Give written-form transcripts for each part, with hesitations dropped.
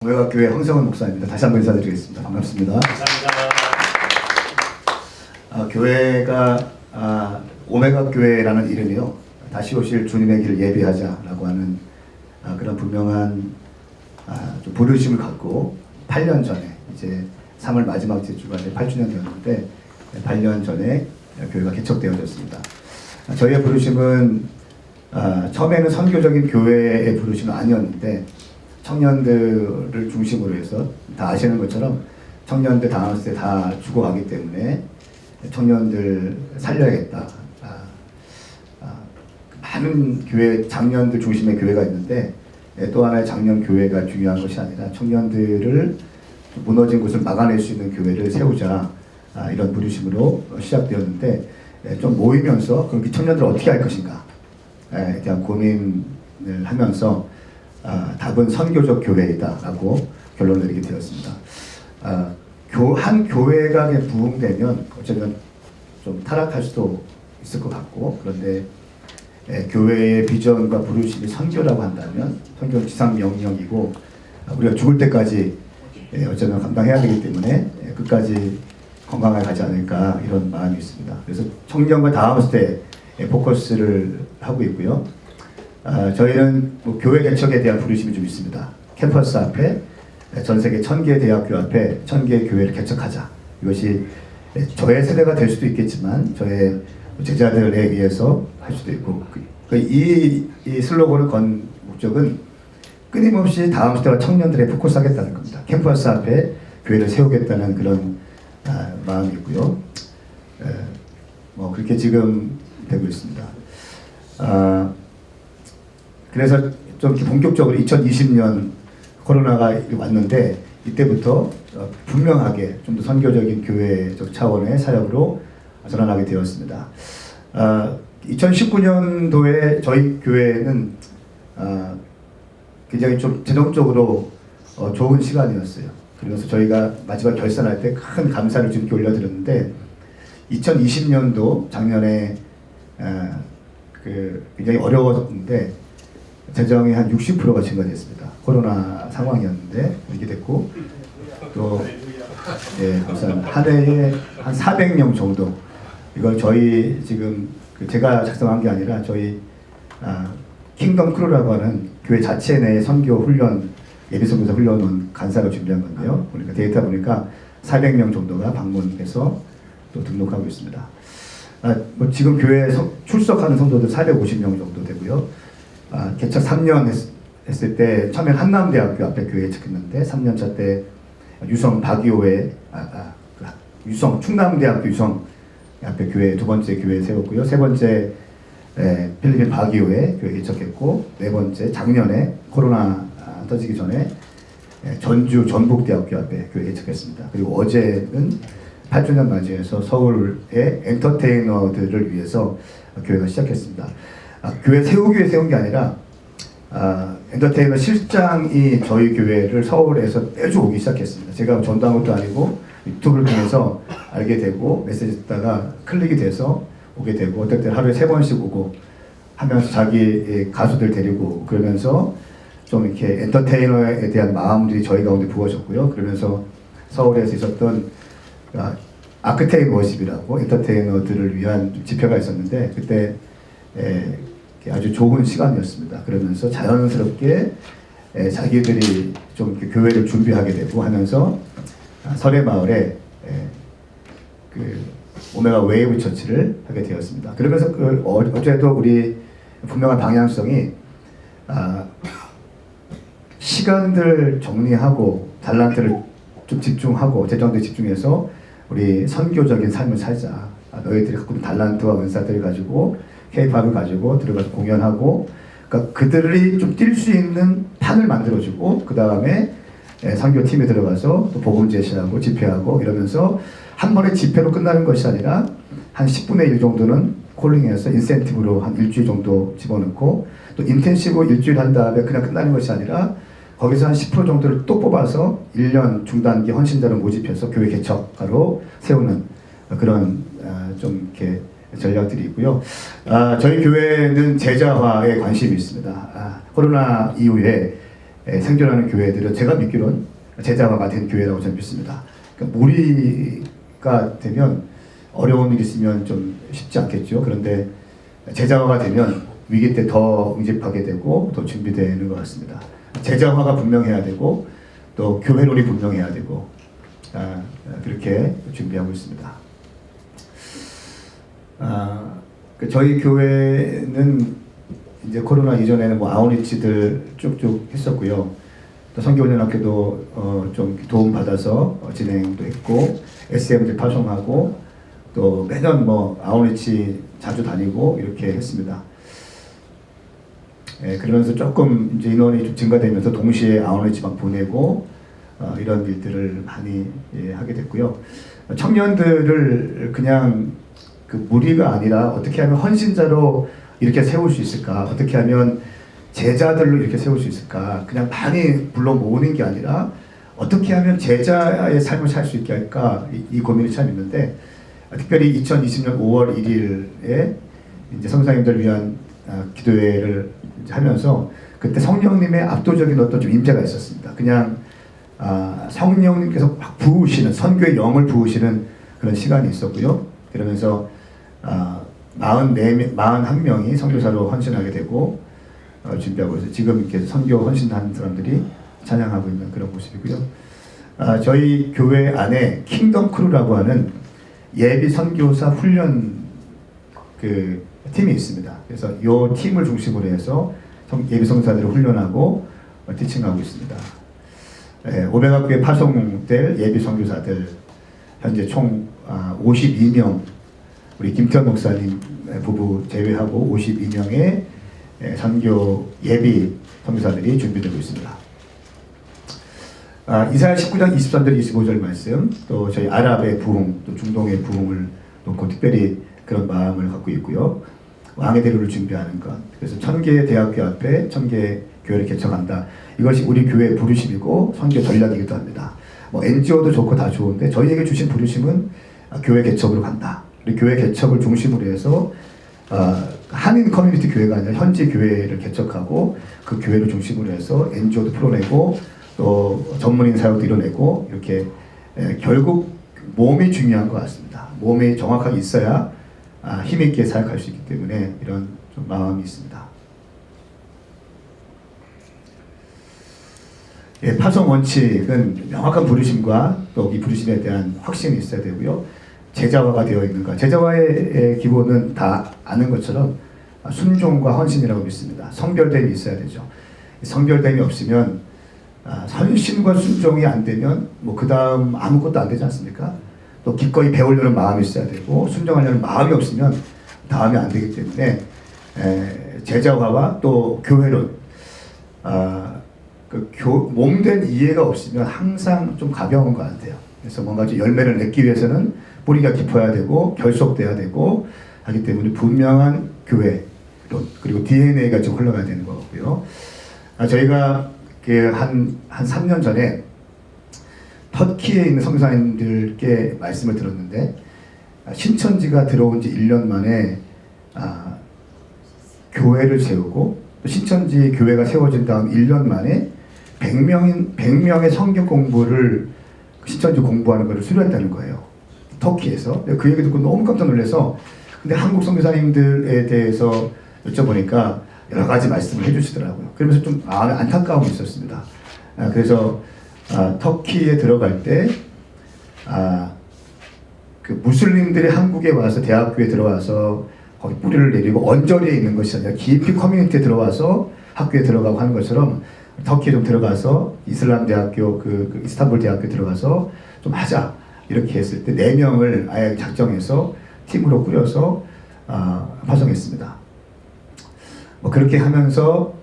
오메가교회 황성원 목사입니다. 다시 한번 인사드리겠습니다. 반갑습니다. 감사합니다. 교회가 오메가교회라는 이름이요, 다시 오실 주님의 길을 예비하자라고 하는 그런 분명한 좀 부르심을 갖고 8년 전에, 이제 3월 마지막 주가 이제 8주년 되었는데 8년 전에 교회가 개척되어졌습니다. 저희의 부르심은 처음에는 선교적인 교회의 부르심은 아니었는데, 청년들을 중심으로 해서, 다 아시는 것처럼 청년들 다음 세대 다 죽어가기 때문에 청년들 살려야겠다. 많은 교회, 장년들 중심의 교회가 있는데, 또 하나의 장년 교회가 중요한 것이 아니라 청년들을 무너진 곳을 막아낼 수 있는 교회를 세우자, 이런 부르심으로 시작되었는데, 좀 모이면서 그렇게 청년들을 어떻게 할 것인가에 대한 고민을 하면서 답은 선교적 교회이다라고 결론을 내리게 되었습니다. 한 교회가 부흥되면 어쩌면 좀 타락할 수도 있을 것 같고, 그런데 교회의 비전과 부르심이 선교라고 한다면 선교는 지상 명령이고, 우리가 죽을 때까지 어쩌면 감당해야 되기 때문에 끝까지 건강하게 가지 않을까, 이런 마음이 있습니다. 그래서 청년과 다음 세대에 포커스를 하고 있고요. 저희는 교회 개척에 대한 부르심이 좀 있습니다. 캠퍼스 앞에 전 세계 1000개의 대학교 앞에 1000개의 교회를 개척하자. 이것이 저의 세대가 될 수도 있겠지만 저의 제자들에 의해서 할 수도 있고, 이 슬로건을 건 목적은 끊임없이 다음 세대와 청년들에 포커스하겠다는 겁니다. 캠퍼스 앞에 교회를 세우겠다는 그런 마음이 있고요. 그렇게 지금 되고 있습니다. 그래서 좀 본격적으로 2020년 코로나가 왔는데, 이때부터 분명하게 좀 더 선교적인 교회적 차원의 사역으로 전환하게 되었습니다. 2019년도에 저희 교회는 굉장히 좀 재정적으로 좋은 시간이었어요. 그래서 저희가 마지막 결산할 때 큰 감사를 주님께 올려드렸는데, 2020년도 작년에 굉장히 어려웠는데 재정이 한 60%가 증가됐습니다. 코로나 상황이었는데 이렇게 됐고, 또 감사합니다. 한 해에 한 400명 정도, 이걸 저희 지금 제가 작성한 게 아니라 저희 킹덤 크루라고 하는 교회 자체 내 선교 훈련, 예비선교사 훈련원 간사가 준비한 건데요. 보니까 데이터 보니까 400명 정도가 방문해서 또 등록하고 있습니다. 지금 교회에 출석하는 성도들 450명 정도 되고요. 개척 3년 했을 때 처음에 한남대학교 앞에 교회 개척했는데, 3년차 때 유성 박이호에 유성 충남대학교 유성 앞에 교회 두 번째 교회 세웠고요. 세 번째 필리핀 박이호에 교회 개척했고, 네 번째 작년에 코로나 터지기 전에 전주 전북대학교 앞에 교회 개척했습니다. 그리고 어제는 8주년 맞이해서 서울의 엔터테이너들을 위해서 교회가 시작했습니다. 교회 세운 게 아니라 엔터테이너 실장이 저희 교회를 서울에서 매주 오기 시작했습니다. 제가 전도한 것도 아니고 유튜브를 통해서 알게 되고, 메시지 듣다가 클릭이 돼서 오게 되고, 어떨 때 하루에 3번씩 오고 하면서 자기 가수들 데리고, 그러면서 좀 이렇게 엔터테이너에 대한 마음들이 저희 가운데 부어졌고요. 그러면서 서울에서 있었던 아크테인 워십이라고 엔터테이너들을 위한 집회가 있었는데, 그때 아주 좋은 시간이었습니다. 그러면서 자연스럽게 자기들이 좀 교회를 준비하게 되고 하면서 설해마을에 오메가 웨이브 처치를 하게 되었습니다. 그러면서 어제도 우리 분명한 방향성이 시간들 정리하고 달란트를 좀 집중하고 재정도 집중해서 우리 선교적인 삶을 살자. 너희들이 갖고 있는 달란트와 은사들을 가지고 K-팝을 가지고 들어가서 공연하고, 그러니까 그들이 좀 뛸 수 있는 판을 만들어주고, 그 다음에 선교팀에 들어가서 또 복음 제시하고 집회하고 이러면서 한 번에 집회로 끝나는 것이 아니라 한 10분의 1 정도는 콜링해서 인센티브로 한 일주일 정도 집어넣고, 또 인텐시브 일주일 한 다음에 그냥 끝나는 것이 아니라 거기서 한 10% 정도를 또 뽑아서 1년 중단기 헌신자를 모집해서 교회 개척하러 세우는 그런 좀 이렇게 전략들이 있고요. 저희 교회는 제자화에 관심이 있습니다. 코로나 이후에 생존하는 교회들은 제가 믿기로는 제자화가 된 교회라고 저는 믿습니다. 그러니까 무리가 되면 어려운 일이 있으면 좀 쉽지 않겠죠. 그런데 제자화가 되면 위기 때 더 응집하게 되고 더 준비되는 것 같습니다. 제자화가 분명해야 되고 또 교회론이 분명해야 되고 그렇게 준비하고 있습니다. 저희 교회는 이제 코로나 이전에는 뭐 아웃리치들 쭉쭉 했었고요. 또 선교훈련학교도 좀 도움 받아서 진행도 했고 SM들 파송하고 또 매년 뭐 아웃리치 자주 다니고 이렇게 했습니다. 그러면서 조금 이제 인원이 좀 증가되면서 동시에 아웃리치 막 보내고 이런 일들을 많이 하게 됐고요. 청년들을 그냥 그 무리가 아니라 어떻게 하면 헌신자로 이렇게 세울 수 있을까? 어떻게 하면 제자들로 이렇게 세울 수 있을까? 그냥 많이 불러 모으는 게 아니라 어떻게 하면 제자의 삶을 살 수 있게 할까? 이 고민이 참 있는데 특별히 2020년 5월 1일에 이제 성사님들을 위한 기도회를 하면서 그때 성령님의 압도적인 어떤 좀 임재가 있었습니다. 그냥 성령님께서 막 부으시는 선교의 영을 부으시는 그런 시간이 있었고요. 그러면서 41명이 선교사로 헌신하게 되고 준비하고 있어요. 지금 이렇게 선교 헌신한 사람들이 찬양하고 있는 그런 모습이고요. 저희 교회 안에 킹덤 크루라고 하는 예비 선교사 훈련 그 팀이 있습니다. 그래서 이 팀을 중심으로 해서 예비 선교사들을 훈련하고 티칭하고 있습니다. 오백학교에 파송될 예비 선교사들 현재 총 52명 우리 김태현 목사님 부부 제외하고 52명의 선교 예비 선교사들이 준비되고 있습니다. 이사야 19장 23절 25절 말씀 또 저희 아랍의 부흥 또 중동의 부흥을 놓고 특별히 그런 마음을 갖고 있고요. 왕의 대로를 준비하는 것. 그래서 1000개의 대학교 앞에 1000개의 교회를 개척한다. 이것이 우리 교회의 부르심이고 선교 전략이기도 합니다. 뭐 NGO도 좋고 다 좋은데 저희에게 주신 부르심은 교회 개척으로 간다. 우리 교회 개척을 중심으로 해서 한인 커뮤니티 교회가 아니라 현지 교회를 개척하고 그 교회를 중심으로 해서 NGO도 풀어내고 또 전문인 사역도 이뤄내고 이렇게 결국 몸이 중요한 것 같습니다. 몸이 정확하게 있어야 힘있게 사역할 수 있기 때문에 이런 좀 마음이 있습니다. 파송 원칙은 명확한 부르심과 또 이 부르심에 대한 확신이 있어야 되고요. 제자화가 되어 있는가. 제자화의 기본은 다 아는 것처럼 순종과 헌신이라고 믿습니다. 성결됨이 있어야 되죠. 성결됨이 없으면 헌신과 순종이 안 되면 뭐 그 다음 아무것도 안 되지 않습니까? 또 기꺼이 배우려는 마음이 있어야 되고 순종하려는 마음이 없으면 다음이 안 되기 때문에 제자화와 또 교회론 몸된 이해가 없으면 항상 좀 가벼운 것 같아요. 그래서 뭔가 좀 열매를 맺기 위해서는 뿌리가 깊어야 되고 결속돼야 되고 하기 때문에 분명한 교회론 그리고 DNA가 좀 흘러가야 되는 거고요. 저희가 한 3년 전에 터키에 있는 선교사님들께 말씀을 들었는데 신천지가 들어온 지 1년 만에 교회를 세우고 신천지 교회가 세워진 다음 1년 만에 100명의 성경 공부를 신천지 공부하는 것을 수료했다는 거예요. 터키에서. 그 얘기 듣고 너무 깜짝 놀라서 근데 한국 선교사님들에 대해서 여쭤보니까 여러 가지 말씀을 해주시더라고요. 그러면서 좀 마음에 안타까움이 있었습니다. 그래서 터키에 들어갈 때 그 무슬림들이 한국에 와서 대학교에 들어와서 거기 뿌리를 내리고 언저리에 있는 것이 아니라 깊이 커뮤니티에 들어와서 학교에 들어가고 하는 것처럼 터키에 좀 들어가서 이슬람 대학교 그 이스탄불 대학교 들어가서 좀 하자 이렇게 했을 때 4명을 아예 작정해서 팀으로 꾸려서 파송했습니다. 뭐 그렇게 하면서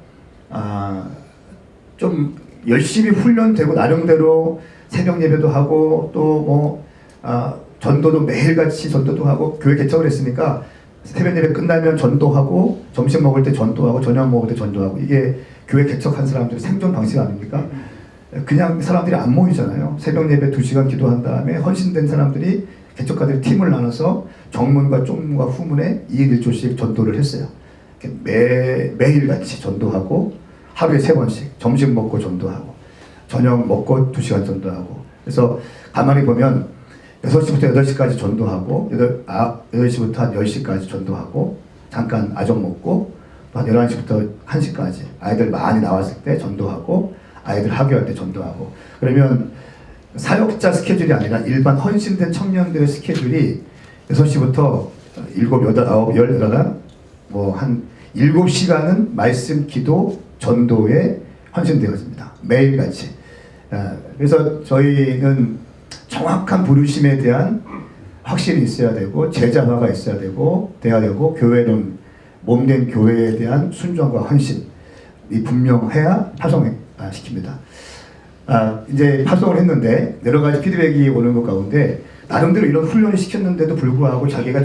좀 열심히 훈련되고 나름대로 새벽 예배도 하고 또 전도도 매일같이 전도도 하고 교회 개척을 했으니까 새벽 예배 끝나면 전도하고 점심 먹을 때 전도하고 저녁 먹을 때 전도하고 이게 교회 개척한 사람들의 생존 방식 아닙니까? 그냥 사람들이 안 모이잖아요. 새벽 예배 2시간 기도한 다음에 헌신된 사람들이 개척가들이 팀을 나눠서 정문과 쪽문과 후문에 2일 1조씩 전도를 했어요. 매일같이 전도하고 하루에 3번씩 점심 먹고 전도하고 저녁 먹고 2시간 전도하고. 그래서 가만히 보면 6시부터 8시까지 전도하고 8시부터 한 10시까지 전도하고 잠깐 아점 먹고 또 한 11시부터 1시까지 아이들 많이 나왔을 때 전도하고 아이들 학교할 때 전도하고. 그러면 사역자 스케줄이 아니라 일반 헌신된 청년들의 스케줄이 6시부터 7, 8, 9, 18, 한 7시간은 말씀, 기도, 전도에 헌신되어집니다. 매일같이. 그래서 저희는 정확한 부르심에 대한 확신이 있어야 되고 제자화가 있어야 되고 돼야 되고 교회는 몸된 교회에 대한 순종과 헌신이 분명해야 파송시킵니다. 이제 파송을 했는데 여러 가지 피드백이 오는 것 가운데 나름대로 이런 훈련을 시켰는데도 불구하고 자기가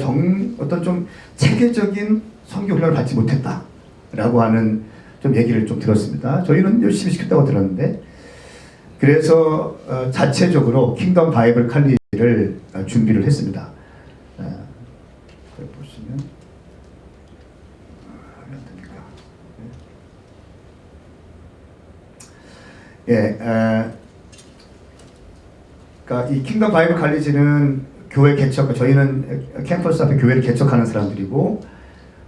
어떤 좀 체계적인 선교 훈련을 받지 못했다라고 하는 좀 얘기를 좀 들었습니다. 저희는 열심히 시켰다고 들었는데 그래서 자체적으로 킹덤 바이블 칼리지를 준비를 했습니다. 보시면 그러니까 이 킹덤 바이블 칼리지는 교회 개척, 저희는 캠퍼스 앞에 교회를 개척하는 사람들이고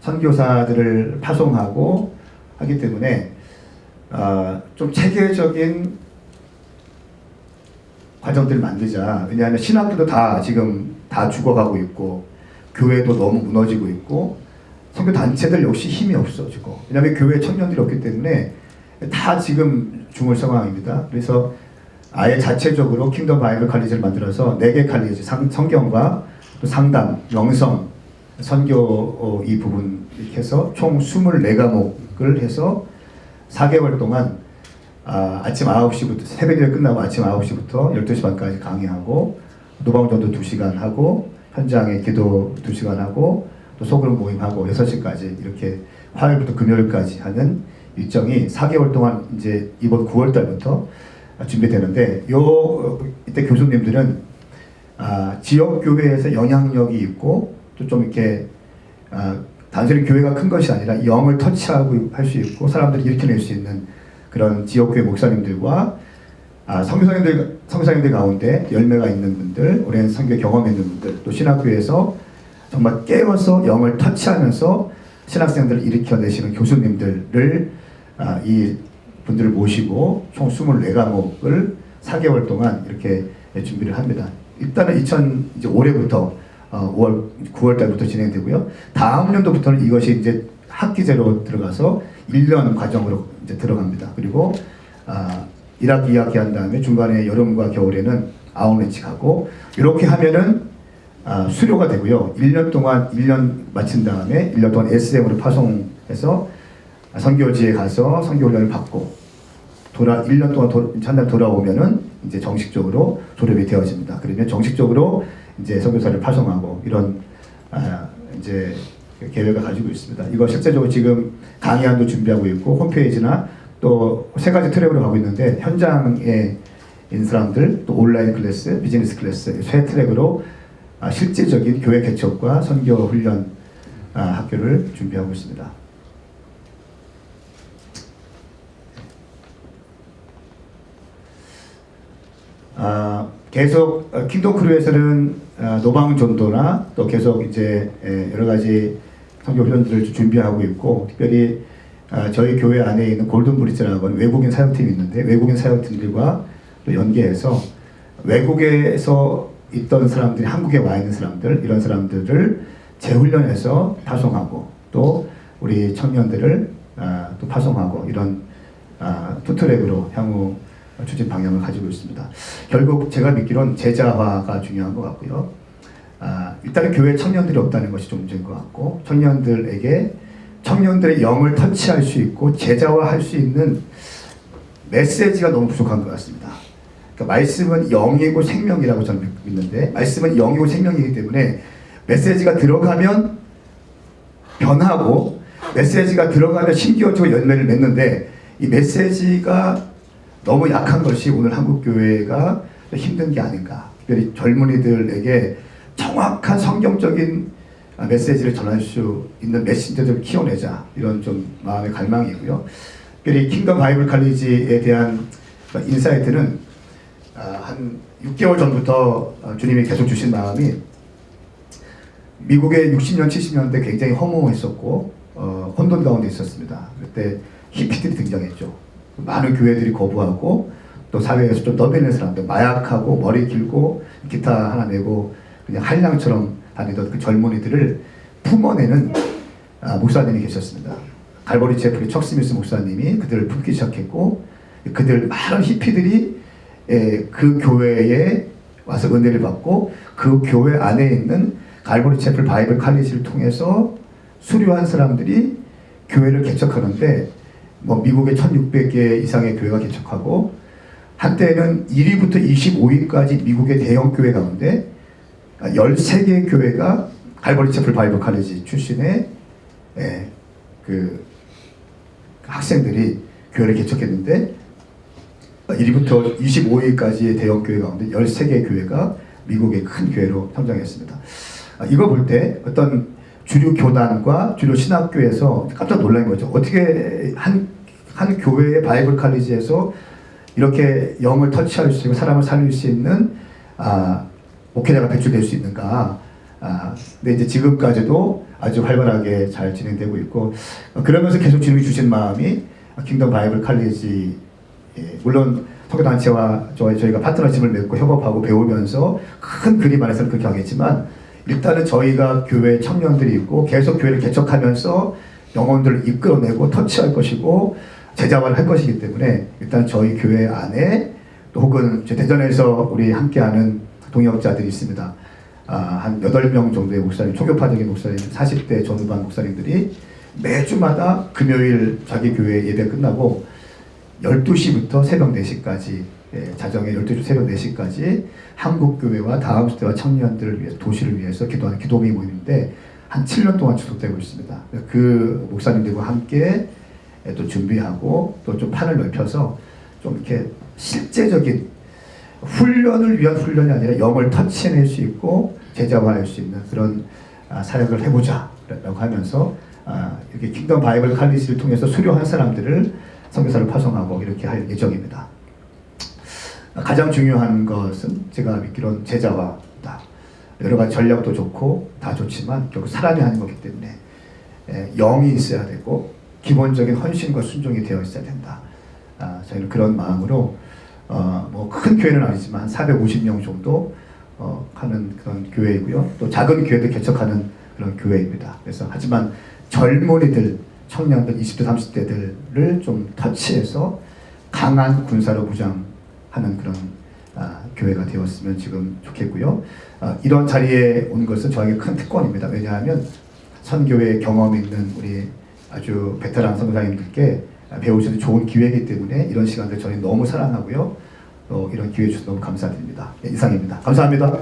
선교사들을 파송하고 하기 때문에 좀 체계적인 과정들을 만들자. 왜냐하면 신학교도 지금 다 죽어가고 있고 교회도 너무 무너지고 있고 선교 단체들 역시 힘이 없어지고, 왜냐하면 교회 청년들이 없기 때문에 다 지금 중얼 상황입니다. 그래서 아예 자체적으로 킹덤 바이블 칼리지를 만들어서 4개 칼리지, 성경과 또 상담, 영성, 선교 이 부분 이렇게 해서 총 24과목을 해서 4개월 동안 아침 9시부터 새벽 예배 끝나고 아침 9시부터 12시 반까지 강의하고 노방전도 2시간 하고 현장에 기도 2시간 하고 또 소그룹 모임하고 6시까지 이렇게 화요일부터 금요일까지 하는 일정이 4개월 동안 이제 이번 9월 달부터 준비되는데 이때 교수님들은 지역 교회에서 영향력이 있고 또 좀 이렇게 단순히 교회가 큰 것이 아니라 영을 터치하고 할 수 있고 사람들을 일으켜낼 수 있는 그런 지역교회 목사님들과 선교사님들 가운데 열매가 있는 분들, 오랜 선교 경험이 있는 분들, 또 신학교에서 정말 깨워서 영을 터치하면서 신학생들을 일으켜내시는 교수님들을 이 분들을 모시고 총 24과목을 4개월 동안 이렇게 준비를 합니다. 일단은 이제 올해부터 9월 달부터 진행되고요. 다음 년도부터는 이것이 이제 학기제로 들어가서 1년 과정으로 이제 들어갑니다. 그리고 1학기, 2학기 한 다음에 중간에 여름과 겨울에는 아웃리치 가고 이렇게 하면은 수료가 되고요. 1년 마친 다음에 1년 동안 SM으로 파송해서 선교지에 가서 선교훈련을 받고 1년 동안 한달 돌아오면은 이제 정식적으로 졸업이 되어집니다. 그러면 정식적으로 이제 선교사를 파송하고 이런 이제 계획을 가지고 있습니다. 이거 실제적으로 지금 강의안도 준비하고 있고 홈페이지나 또 3가지 트랙으로 가고 있는데 현장에 있는 사람들 또 온라인 클래스, 비즈니스 클래스 3트랙으로 실제적인 교회 개척과 선교 훈련 학교를 준비하고 있습니다. 계속 킹덤 크루에서는 노방 전도나 또 계속 이제 여러 가지 선교 훈련들을 준비하고 있고, 특별히 저희 교회 안에 있는 골든 브리지라고 하는 외국인 사역팀이 있는데 외국인 사역팀들과 또 연계해서 외국에서 있던 사람들이 한국에 와 있는 사람들, 이런 사람들을 재훈련해서 파송하고 또 우리 청년들을 또 파송하고 이런 투트랙으로 향후 추진 방향을 가지고 있습니다. 결국 제가 믿기로는 제자화가 중요한 것 같고요. 일단은 교회 청년들이 없다는 것이 좀 문제인 것 같고, 청년들의 영을 터치할 수 있고 제자화할 수 있는 메시지가 너무 부족한 것 같습니다. 그러니까 말씀은 영이고 생명이라고 저는 믿는데, 말씀은 영이고 생명이기 때문에 메시지가 들어가면 변하고 메시지가 들어가면 심기어지고 열매를 맺는데, 이 메시지가 너무 약한 것이 오늘 한국교회가 힘든 게 아닌가. 특별히 젊은이들에게 정확한 성경적인 메시지를 전할 수 있는 메신저들을 키워내자, 이런 좀 마음의 갈망이고요. 특별히 킹덤 바이블 칼리지에 대한 인사이트는 한 6개월 전부터 주님이 계속 주신 마음이, 미국의 60년, 70년대 굉장히 허무했었고 혼돈 가운데 있었습니다. 그때 히피들이 등장했죠. 많은 교회들이 거부하고 또 사회에서 좀 떠드는 사람들, 마약하고 머리 길고 기타 하나 메고 그냥 한량처럼 다니던 그 젊은이들을 품어내는 목사님이 계셨습니다. 갈보리 채플의 척 스미스 목사님이 그들을 품기 시작했고, 그들 많은 히피들이 그 교회에 와서 은혜를 받고 그 교회 안에 있는 갈보리 채플 바이블 칼리지를 통해서 수료한 사람들이 교회를 개척하는데, 뭐 미국의 1600개 이상의 교회가 개척하고, 한때는 1위부터 25위까지 미국의 대형 교회 가운데 13개의 교회가 갈보리 채플 바이블 칼리지 출신의 그 학생들이 교회를 개척했는데, 1위부터 25위까지의 대형 교회 가운데 13개의 교회가 미국의 큰 교회로 성장했습니다. 이거 볼 때 어떤 주류 교단과 주류 신학교에서 깜짝 놀란 거죠. 어떻게 한 교회의 바이블 칼리지에서 이렇게 영을 터치할 수 있고 사람을 살릴 수 있는 목회자가 배출될 수 있는가. 근데 이제 지금까지도 아주 활발하게 잘 진행되고 있고, 그러면서 계속 주님이 주신 마음이 킹덤 바이블 칼리지, 물론 선교단체와 저희가 파트너십을 맺고 협업하고 배우면서 큰 그림 안에서는 그렇게 하겠지만, 일단은 저희가 교회 청년들이 있고 계속 교회를 개척하면서 영혼들을 이끌어내고 터치할 것이고 제자화를 할 것이기 때문에, 일단 저희 교회 안에 또 혹은 대전에서 우리 함께하는 동역자들이 있습니다. 한 8명 정도의 목사님, 초교파적인 목사님, 40대 전후반 목사님들이 매주마다 금요일 자기 교회 예배 끝나고 12시부터 새벽 4시까지, 자정에 12시 새벽 4시까지 한국교회와 다음 세대와 청년들을 위해서, 도시를 위해서 기도하는 기도미 모임인데 한 7년 동안 지속되고 있습니다. 그 목사님들과 함께 또 준비하고 또 좀 판을 넓혀서 좀 이렇게 실제적인 훈련을 위한 훈련이 아니라 영을 터치해낼 수 있고 제자화할 수 있는 그런 사역을 해보자 라고 하면서 이렇게 킹덤 바이블 칼리지를 통해서 수료한 사람들을 선교사를 파송하고 이렇게 할 예정입니다. 가장 중요한 것은 제가 믿기로는 제자화다. 여러 가지 전략도 좋고 다 좋지만 결국 사람이 하는 거기 때문에 영이 있어야 되고 기본적인 헌신과 순종이 되어 있어야 된다. 저희는 그런 마음으로 뭐 큰 교회는 아니지만 450명 정도 하는 그런 교회이고요. 또 작은 교회도 개척하는 그런 교회입니다. 그래서 하지만 젊은이들, 청년들, 20대, 30대들을 좀 터치해서 강한 군사로 무장하는 그런 교회가 되었으면 지금 좋겠고요. 이런 자리에 온 것은 저에게 큰 특권입니다. 왜냐하면 선교회 경험 있는 우리 아주 베테랑 선교사님들께 배울 수 있는 좋은 기회이기 때문에 이런 시간들 저희 너무 사랑하고요. 또 이런 기회 주셔서 너무 감사드립니다. 이상입니다. 감사합니다.